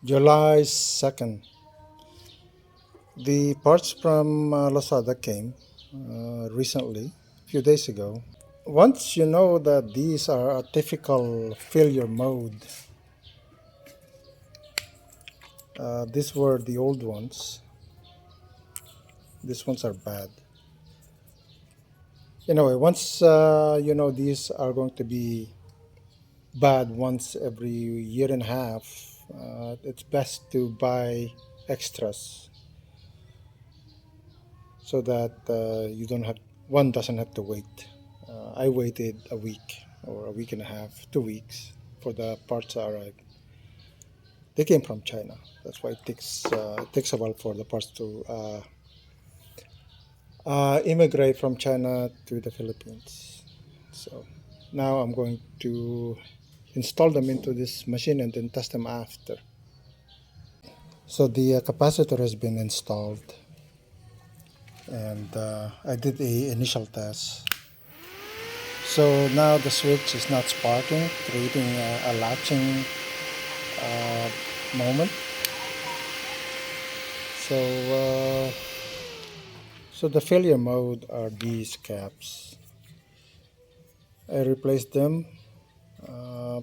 July 2nd. The parts from Lazada came recently, a few days ago. Once you know that these are a typical failure mode, these were the old ones. These ones are bad. Anyway, once you know these are going to be bad once every year and a half, it's best to buy extras so that you don't have one doesn't have to wait. I waited a week or a week and a half, 2 weeks for the parts to arrive. They came from China. That's why it takes a while for the parts to immigrate from China to the Philippines. So now I'm going to install them into this machine and then test them after. So the capacitor has been installed, and I did a initial test. So now the switch is not sparking, creating a latching uh, moment. So, so the failure mode are these caps. I replaced them uh,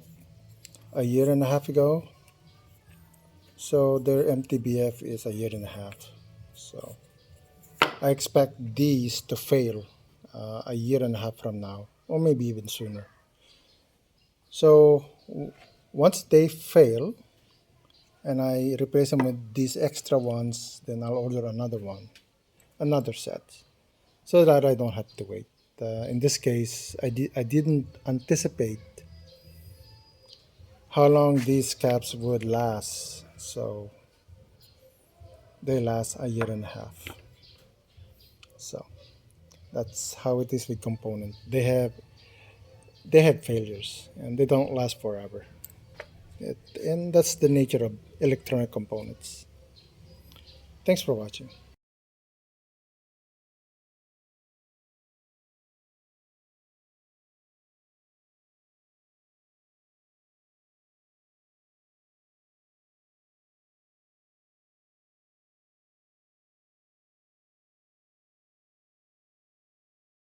a year and a half ago. So their MTBF is a year and a half. So I expect these to fail a year and a half from now, or maybe even sooner. So once they fail, and I replace them with these extra ones, then I'll order another one, another set, so that I don't have to wait. In this case, I didn't anticipate how long these caps would last, so they last a year and a half. So that's how it is with components. They have failures and they don't last forever. And that's the nature of electronic components. Thanks for watching.